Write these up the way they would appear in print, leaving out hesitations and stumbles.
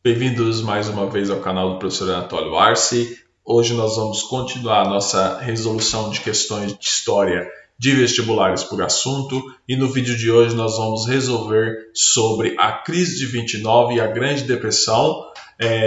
Bem-vindos mais uma vez ao canal do professor Anatólio Arce. Hoje nós vamos continuar a nossa resolução de questões de história de vestibulares por assunto e no vídeo de hoje nós vamos resolver sobre a crise de 29 e a Grande Depressão.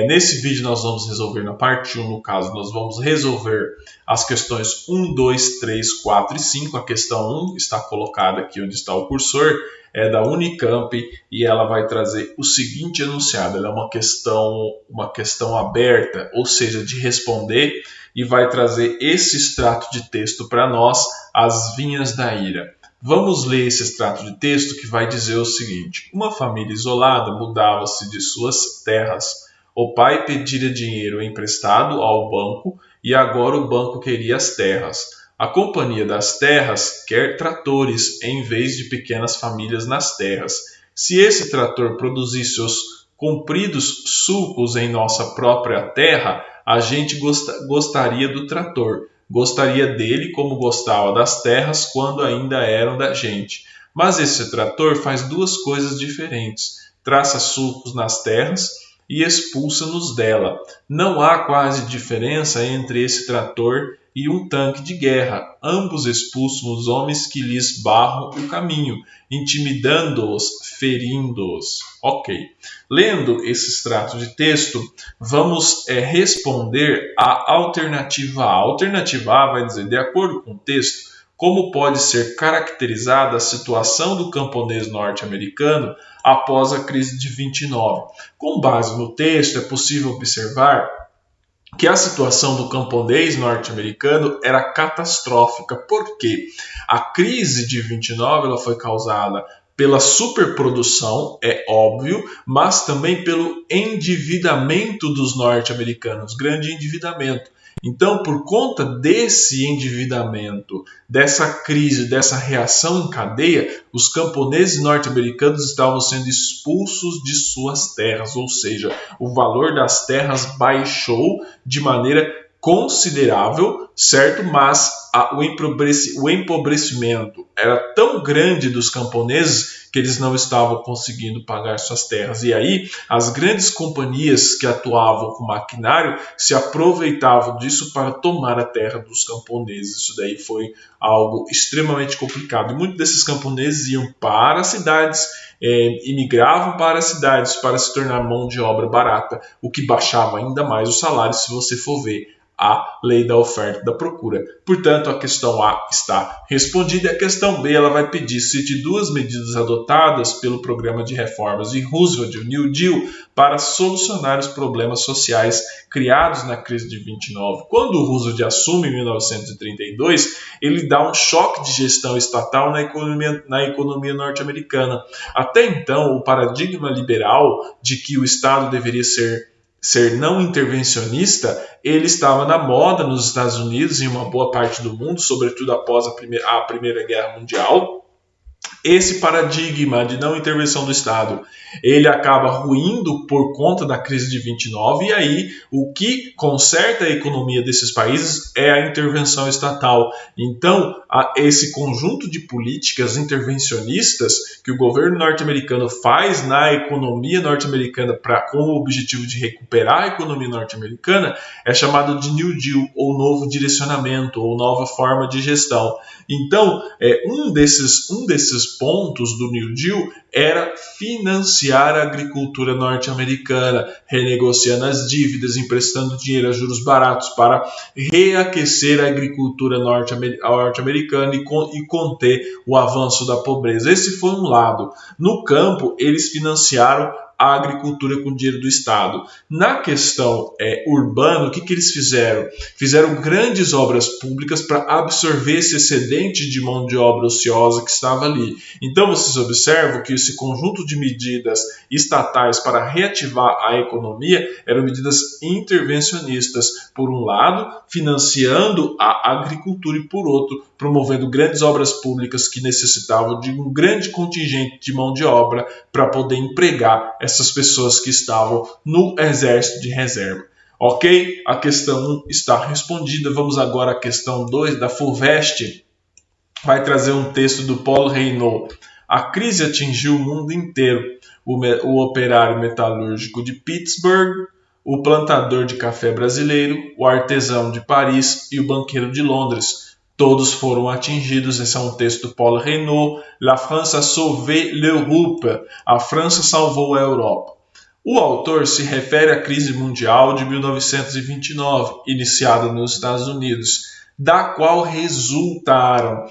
Nesse vídeo nós vamos resolver na parte 1, no caso, nós vamos resolver as questões 1, 2, 3, 4 e 5. A questão 1 está colocada aqui onde está o cursor, é da Unicamp e ela vai trazer o seguinte enunciado. Ela é uma questão aberta, ou seja, de responder, e vai trazer esse extrato de texto para nós, As Vinhas da Ira. Vamos ler esse extrato de texto que vai dizer o seguinte: uma família isolada mudava-se de suas terras. O pai pedira dinheiro emprestado ao banco e agora o banco queria as terras. A Companhia das Terras quer tratores em vez de pequenas famílias nas terras. Se esse trator produzisse os compridos sulcos em nossa própria terra, a gente gostaria do trator. Gostaria dele como gostava das terras quando ainda eram da gente. Mas esse trator faz duas coisas diferentes. Traça sulcos nas terras e expulsa-nos dela. Não há quase diferença entre esse trator e um tanque de guerra. Ambos expulsam os homens que lhes barram o caminho, intimidando-os, ferindo-os. Ok. Lendo esse extrato de texto, vamos responder à alternativa A. A alternativa A vai dizer, de acordo com o texto, como pode ser caracterizada a situação do camponês norte-americano após a crise de 29. Com base no texto, é possível observar que a situação do camponês norte-americano era catastrófica. Por quê? A crise de 29 ela foi causada pela superprodução, é óbvio, mas também pelo endividamento dos norte-americanos, grande endividamento. Então, por conta desse endividamento, dessa crise, dessa reação em cadeia, os camponeses norte-americanos estavam sendo expulsos de suas terras, ou seja, o valor das terras baixou de maneira considerável, certo? Mas o empobrecimento era tão grande dos camponeses que eles não estavam conseguindo pagar suas terras. E aí, as grandes companhias que atuavam com maquinário se aproveitavam disso para tomar a terra dos camponeses. Isso daí foi algo extremamente complicado. E muitos desses camponeses iam para as cidades, imigravam para as cidades para se tornar mão de obra barata, o que baixava ainda mais o salário, se você for ver a lei da oferta e da procura. Portanto, a questão A está respondida e a questão B ela vai pedir se de duas medidas adotadas pelo programa de reformas de Roosevelt, o New Deal, para solucionar os problemas sociais criados na crise de 29. Quando o Roosevelt assume em 1932, ele dá um choque de gestão estatal na economia norte-americana. Até então, o paradigma liberal de que o Estado deveria ser não intervencionista, ele estava na moda nos Estados Unidos e em uma boa parte do mundo, sobretudo após a Primeira Guerra Mundial. Esse paradigma de não intervenção do Estado, ele acaba ruindo por conta da crise de 29, e aí o que conserta a economia desses países é a intervenção estatal. Então, esse conjunto de políticas intervencionistas que o governo norte-americano faz na economia norte-americana com o objetivo de recuperar a economia norte-americana é chamado de New Deal, ou novo direcionamento, ou nova forma de gestão. Então, um desses pontos do New Deal era financiar a agricultura norte-americana, renegociando as dívidas, emprestando dinheiro a juros baratos para reaquecer a agricultura norte-americana e conter o avanço da pobreza. Esse foi um lado. No campo, eles financiaram a agricultura com dinheiro do Estado. Na questão urbana, o que eles fizeram? Fizeram grandes obras públicas para absorver esse excedente de mão de obra ociosa que estava ali. Então, vocês observam que esse conjunto de medidas estatais para reativar a economia eram medidas intervencionistas. Por um lado, financiando a agricultura e, por outro, promovendo grandes obras públicas que necessitavam de um grande contingente de mão de obra para poder empregar essas pessoas que estavam no exército de reserva. Ok? A questão 1 está respondida. Vamos agora à questão 2 da FUVEST. Vai trazer um texto do Paulo Reynaud. A crise atingiu o mundo inteiro. o operário metalúrgico de Pittsburgh, o plantador de café brasileiro, o artesão de Paris e o banqueiro de Londres. Todos foram atingidos. Esse é um texto do Paul Reynaud, La France a sauvé l'Europe, a França salvou a Europa. O autor se refere à crise mundial de 1929, iniciada nos Estados Unidos, da qual resultaram.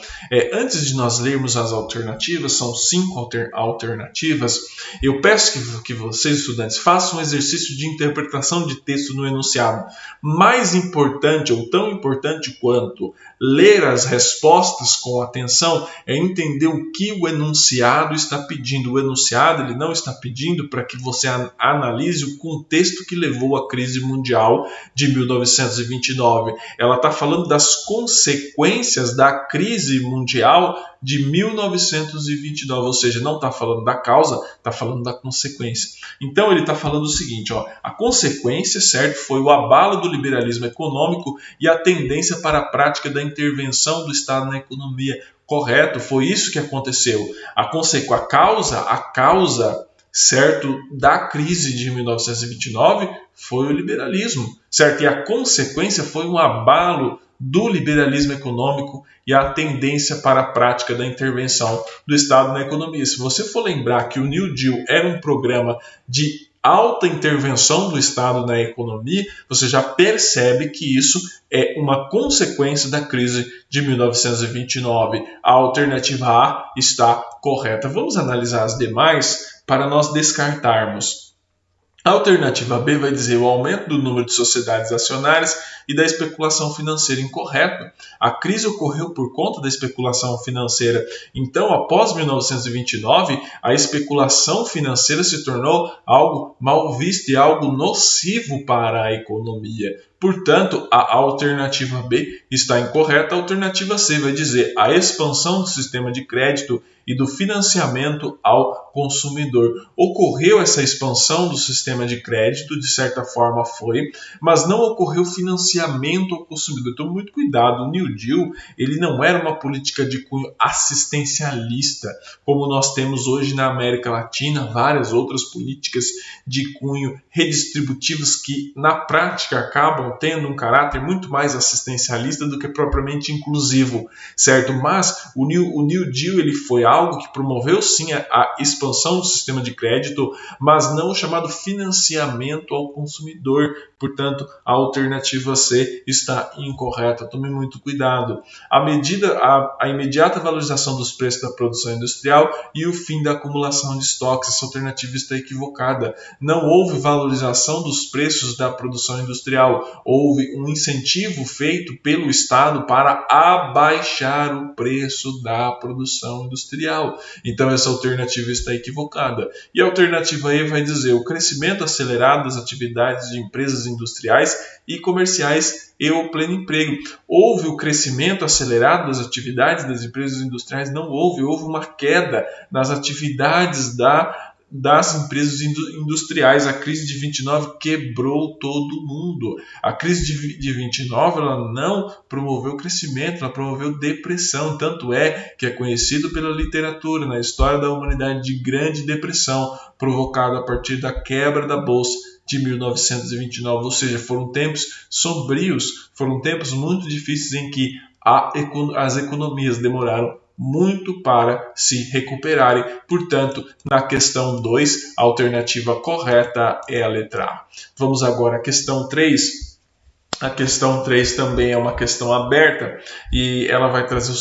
Antes de nós lermos as alternativas, são 5 alternativas, eu peço que vocês, estudantes, façam um exercício de interpretação de texto no enunciado. Mais importante, ou tão importante quanto ler as respostas com atenção, é entender o que o enunciado está pedindo. O enunciado ele não está pedindo para que você analise o contexto que levou à crise mundial de 1929. Ela está falando das consequências da crise mundial de 1929, ou seja, não está falando da causa, está falando da consequência. Então ele está falando o seguinte, a consequência, certo, foi o abalo do liberalismo econômico e a tendência para a prática da intervenção do Estado na economia. Correto, foi isso que aconteceu. A causa, certo, da crise de 1929 foi o liberalismo, certo? E a consequência foi um abalo do liberalismo econômico e a tendência para a prática da intervenção do Estado na economia. Se você for lembrar que o New Deal era um programa de alta intervenção do Estado na economia, você já percebe que isso é uma consequência da crise de 1929. A alternativa A está correta. Vamos analisar as demais para nós descartarmos. A alternativa B vai dizer o aumento do número de sociedades acionárias e da especulação financeira. Incorreto. A crise ocorreu por conta da especulação financeira. Então, após 1929, a especulação financeira se tornou algo mal visto e algo nocivo para a economia. Portanto, a alternativa B está incorreta. A alternativa C vai dizer a expansão do sistema de crédito e do financiamento ao consumidor. Ocorreu essa expansão do sistema de crédito, de certa forma foi, mas não ocorreu financiamento ao consumidor. Então, muito cuidado, o New Deal ele não era uma política de cunho assistencialista, como nós temos hoje na América Latina, várias outras políticas de cunho redistributivas que, na prática, acabam tendo um caráter muito mais assistencialista do que propriamente inclusivo, certo? Mas o New Deal ele foi algo que promoveu sim a expansão do sistema de crédito, mas não o chamado financiamento ao consumidor. Portanto, a alternativa C está incorreta. Tome muito cuidado. A imediata valorização dos preços da produção industrial e o fim da acumulação de estoques. Essa alternativa está equivocada. Não houve valorização dos preços da produção industrial. Houve um incentivo feito pelo Estado para abaixar o preço da produção industrial. Então, essa alternativa está equivocada. E a alternativa E vai dizer o crescimento acelerado das atividades de empresas industriais e comerciais e o pleno emprego. Houve o crescimento acelerado das atividades das empresas industriais? Não houve. Houve uma queda nas atividades das empresas industriais. A crise de 29 quebrou todo mundo. A crise de 29 ela não promoveu crescimento, ela promoveu depressão. Tanto é que é conhecido pela literatura, na história da humanidade, de Grande Depressão, provocada a partir da quebra da Bolsa de 1929. Ou seja, foram tempos sombrios, foram tempos muito difíceis em que as economias demoraram muito para se recuperarem. Portanto, na questão 2, a alternativa correta é a letra A. Vamos agora à questão 3. A questão 3 também é uma questão aberta e ela vai trazer o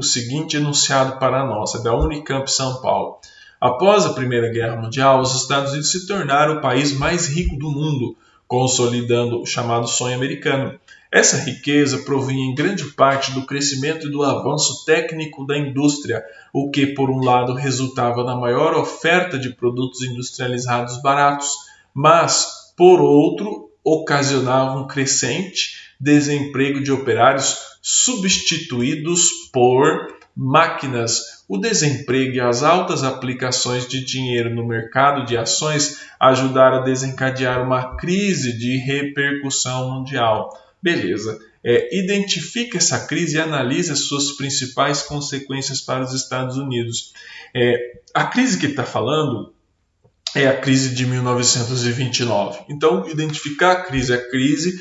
seguinte enunciado para nós, é da Unicamp São Paulo. Após a Primeira Guerra Mundial, os Estados Unidos se tornaram o país mais rico do mundo, consolidando o chamado sonho americano. Essa riqueza provinha em grande parte do crescimento e do avanço técnico da indústria, o que, por um lado, resultava na maior oferta de produtos industrializados baratos, mas, por outro, ocasionava um crescente desemprego de operários substituídos por máquinas. O desemprego e as altas aplicações de dinheiro no mercado de ações ajudaram a desencadear uma crise de repercussão mundial. Beleza. Identifica essa crise e analisa as suas principais consequências para os Estados Unidos. A crise que ele está falando é a crise de 1929. Então, identificar a crise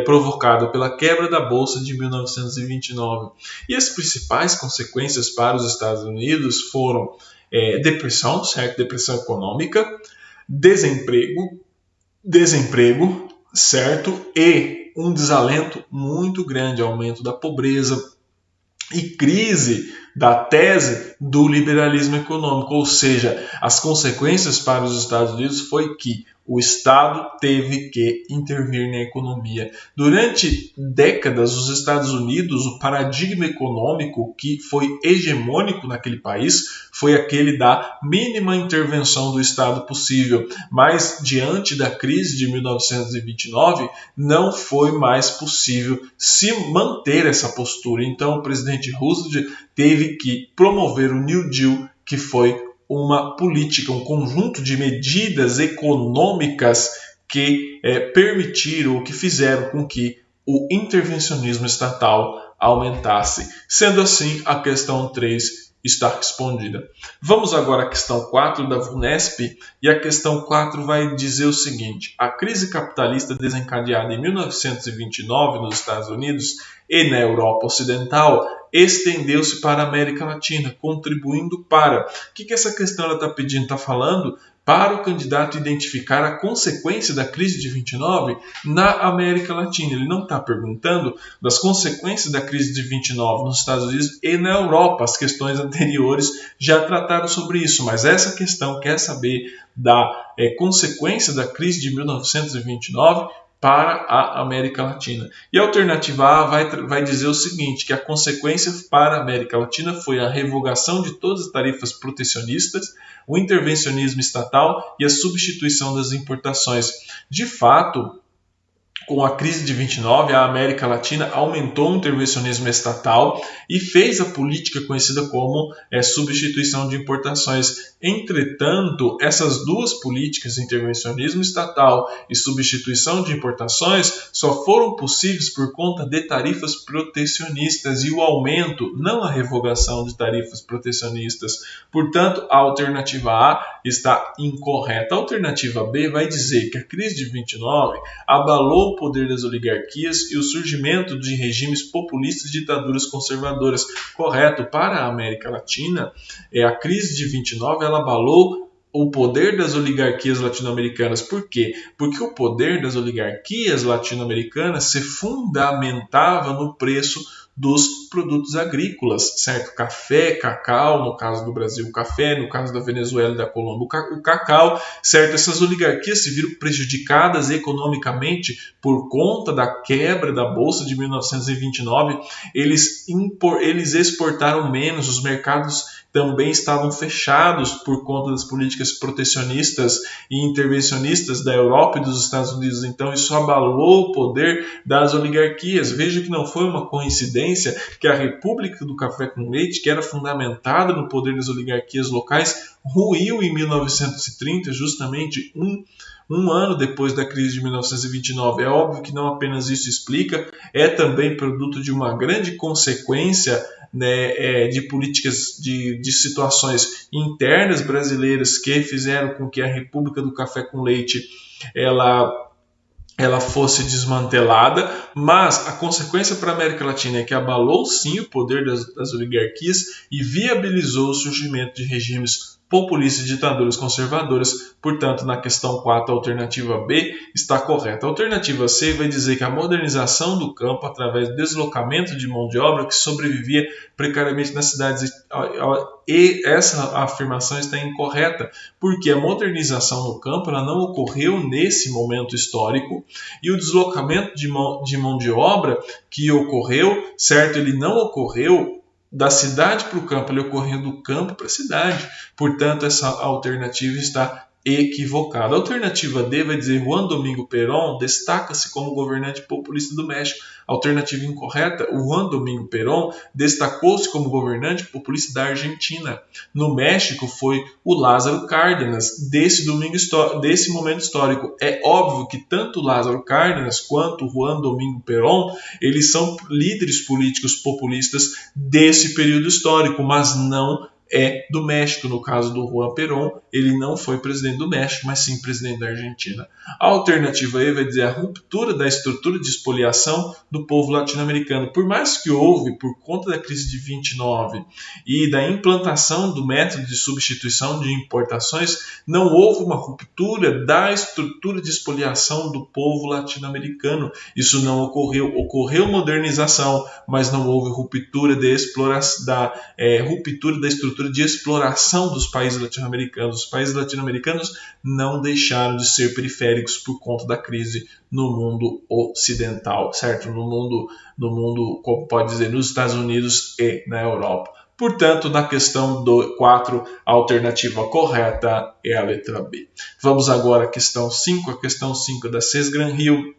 provocada pela quebra da Bolsa de 1929. E as principais consequências para os Estados Unidos foram depressão, certo? Depressão econômica, desemprego, certo? E um desalento muito grande, aumento da pobreza e crise da tese do liberalismo econômico, ou seja, as consequências para os Estados Unidos foi que o Estado teve que intervir na economia. Durante décadas, os Estados Unidos, o paradigma econômico que foi hegemônico naquele país foi aquele da mínima intervenção do Estado possível. Mas, diante da crise de 1929, não foi mais possível se manter essa postura. Então, o presidente Roosevelt teve que promover o New Deal, que foi uma política, um conjunto de medidas econômicas que permitiram ou que fizeram com que o intervencionismo estatal aumentasse. Sendo assim, a questão 3 está respondida. Vamos agora à questão 4 da VUNESP, e a questão 4 vai dizer o seguinte: a crise capitalista desencadeada em 1929 nos Estados Unidos e na Europa Ocidental estendeu-se para a América Latina, contribuindo para... O que essa questão está pedindo? Está falando para o candidato identificar a consequência da crise de 29 na América Latina. Ele não está perguntando das consequências da crise de 29 nos Estados Unidos e na Europa. As questões anteriores já trataram sobre isso, mas essa questão quer saber da consequência da crise de 1929 para a América Latina. E a alternativa A vai dizer o seguinte, que a consequência para a América Latina foi a revogação de todas as tarifas protecionistas, o intervencionismo estatal e a substituição das importações. De fato, com a crise de 29, a América Latina aumentou o intervencionismo estatal e fez a política conhecida como substituição de importações. Entretanto, essas duas políticas, intervencionismo estatal e substituição de importações, só foram possíveis por conta de tarifas protecionistas e o aumento, não a revogação de tarifas protecionistas. Portanto, a alternativa A está incorreta. A alternativa B vai dizer que a crise de 29 abalou o poder das oligarquias e o surgimento de regimes populistas e ditaduras conservadoras. Correto. Para a América Latina, a crise de 29 ela abalou o poder das oligarquias latino-americanas. Por quê? Porque o poder das oligarquias latino-americanas se fundamentava no preço dos produtos agrícolas, certo? Café, cacau, no caso do Brasil, café, no caso da Venezuela e da Colômbia, o cacau, certo? Essas oligarquias se viram prejudicadas economicamente por conta da quebra da Bolsa de 1929. Eles exportaram menos, os mercados também estavam fechados por conta das políticas protecionistas e intervencionistas da Europa e dos Estados Unidos. Então, isso abalou o poder das oligarquias. Veja que não foi uma coincidência que a República do Café com Leite, que era fundamentada no poder das oligarquias locais, ruiu em 1930, justamente um ano depois da crise de 1929. É óbvio que não apenas isso explica, é também produto de uma grande consequência, né, de políticas, de situações internas brasileiras que fizeram com que a República do Café com Leite ela fosse desmantelada, mas a consequência para a América Latina é que abalou sim o poder das oligarquias e viabilizou o surgimento de regimes populistas e ditaduras conservadoras. Portanto, na questão 4, a alternativa B está correta. A alternativa C vai dizer que a modernização do campo através do deslocamento de mão de obra que sobrevivia precariamente nas cidades. E essa afirmação está incorreta, porque a modernização no campo ela não ocorreu nesse momento histórico, e o deslocamento de mão de obra que ocorreu, certo? Ele não ocorreu da cidade para o campo, ele ocorreu do campo para a cidade. Portanto, essa alternativa está equivocada. A alternativa D vai dizer Juan Domingo Perón destaca-se como governante populista do México. Alternativa incorreta, o Juan Domingo Perón destacou-se como governante populista da Argentina. No México foi o Lázaro Cárdenas, desse momento histórico. É óbvio que tanto Lázaro Cárdenas quanto Juan Domingo Perón, eles são líderes políticos populistas desse período histórico, mas não é do México. No caso do Juan Perón, ele não foi presidente do México, mas sim presidente da Argentina. A alternativa E vai dizer a ruptura da estrutura de expoliação do povo latino-americano. Por mais que houve, por conta da crise de 29 e da implantação do método de substituição de importações, não houve uma ruptura da estrutura de expoliação do povo latino-americano. Isso não ocorreu. Ocorreu modernização, mas não houve ruptura da estrutura de exploração dos países latino-americanos. Os países latino-americanos não deixaram de ser periféricos por conta da crise no mundo ocidental, certo? No mundo, como pode dizer, nos Estados Unidos e na Europa. Portanto, na questão 4, a alternativa correta é a letra B. Vamos agora à questão 5. A questão 5 é da CES-Gran-Rio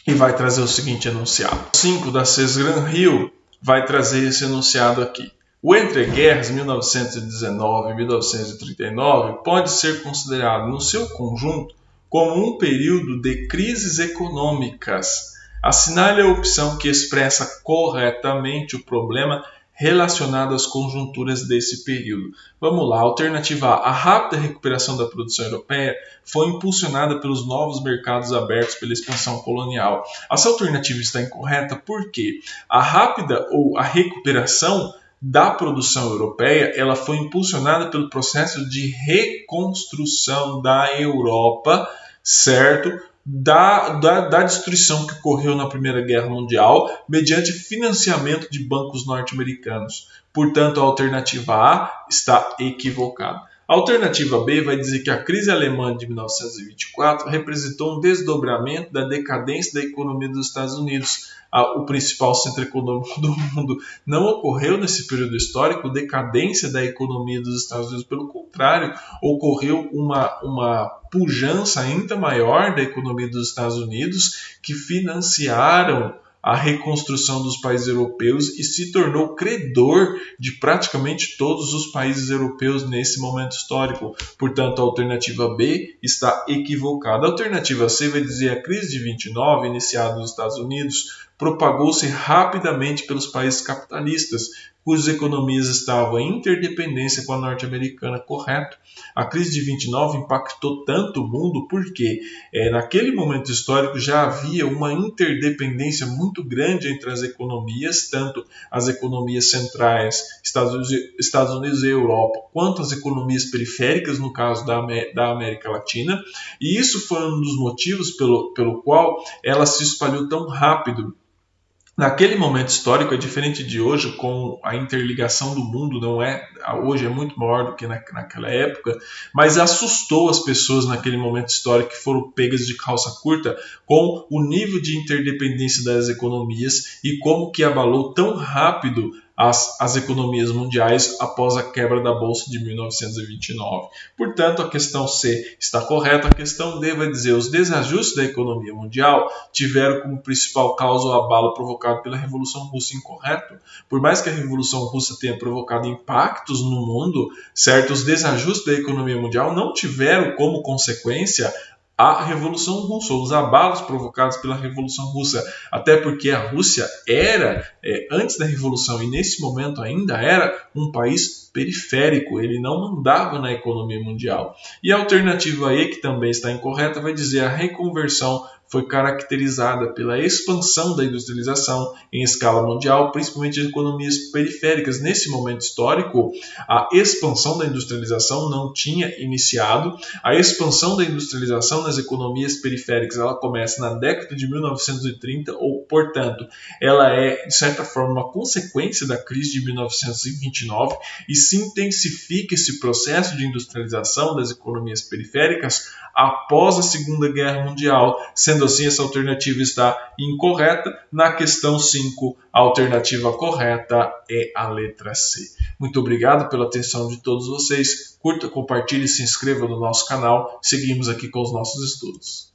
e vai trazer o seguinte enunciado. 5 da CES-Gran-Rio vai trazer esse enunciado aqui. O entreguerras 1919 e 1939 pode ser considerado no seu conjunto como um período de crises econômicas. Assinale a opção que expressa corretamente o problema relacionado às conjunturas desse período. Vamos lá, alternativa A. A rápida recuperação da produção europeia foi impulsionada pelos novos mercados abertos pela expansão colonial. Essa alternativa está incorreta porque a rápida ou a recuperação da produção europeia, ela foi impulsionada pelo processo de reconstrução da Europa, certo? Da destruição que ocorreu na Primeira Guerra Mundial mediante financiamento de bancos norte-americanos. Portanto, a alternativa A está equivocada. A alternativa B vai dizer que a crise alemã de 1924 representou um desdobramento da decadência da economia dos Estados Unidos, o principal centro econômico do mundo. Não ocorreu nesse período histórico decadência da economia dos Estados Unidos, pelo contrário, ocorreu uma pujança ainda maior da economia dos Estados Unidos, que financiaram a reconstrução dos países europeus e se tornou credor de praticamente todos os países europeus nesse momento histórico. Portanto, a alternativa B está equivocada. A alternativa C vai dizer a crise de 29, iniciada nos Estados Unidos, propagou-se rapidamente pelos países capitalistas, cujas economias estavam em interdependência com a norte-americana, correto? A crise de 29 impactou tanto o mundo porque naquele momento histórico já havia uma interdependência muito grande entre as economias, tanto as economias centrais, Estados Unidos e Europa, quanto as economias periféricas, no caso da América Latina, e isso foi um dos motivos pelo qual ela se espalhou tão rápido. Naquele momento histórico é diferente de hoje, com a interligação do mundo, hoje é muito maior do que naquela época, mas assustou as pessoas naquele momento histórico que foram pegas de calça curta com o nível de interdependência das economias e como que abalou tão rápido as economias mundiais após a quebra da Bolsa de 1929. Portanto, a questão C está correta. A questão D vai dizer os desajustes da economia mundial tiveram como principal causa o abalo provocado pela Revolução Russa. Incorreto? Por mais que a Revolução Russa tenha provocado impactos no mundo, certos desajustes da economia mundial não tiveram como consequência a Revolução Russa, ou os abalos provocados pela Revolução Russa, até porque a Rússia era, antes da Revolução e nesse momento ainda era, um país periférico, ele não mandava na economia mundial. E a alternativa E, que também está incorreta, vai dizer a reconversão foi caracterizada pela expansão da industrialização em escala mundial, principalmente de economias periféricas. Nesse momento histórico, a expansão da industrialização não tinha iniciado. A expansão da industrialização nas economias periféricas ela começa na década de 1930, ou, portanto, ela é, de certa forma, uma consequência da crise de 1929 e se intensifica esse processo de industrialização das economias periféricas após a Segunda Guerra Mundial. Sendo assim, essa alternativa está incorreta. Na questão 5, a alternativa correta é a letra C. Muito obrigado pela atenção de todos vocês. Curta, compartilhe e se inscreva no nosso canal. Seguimos aqui com os nossos estudos.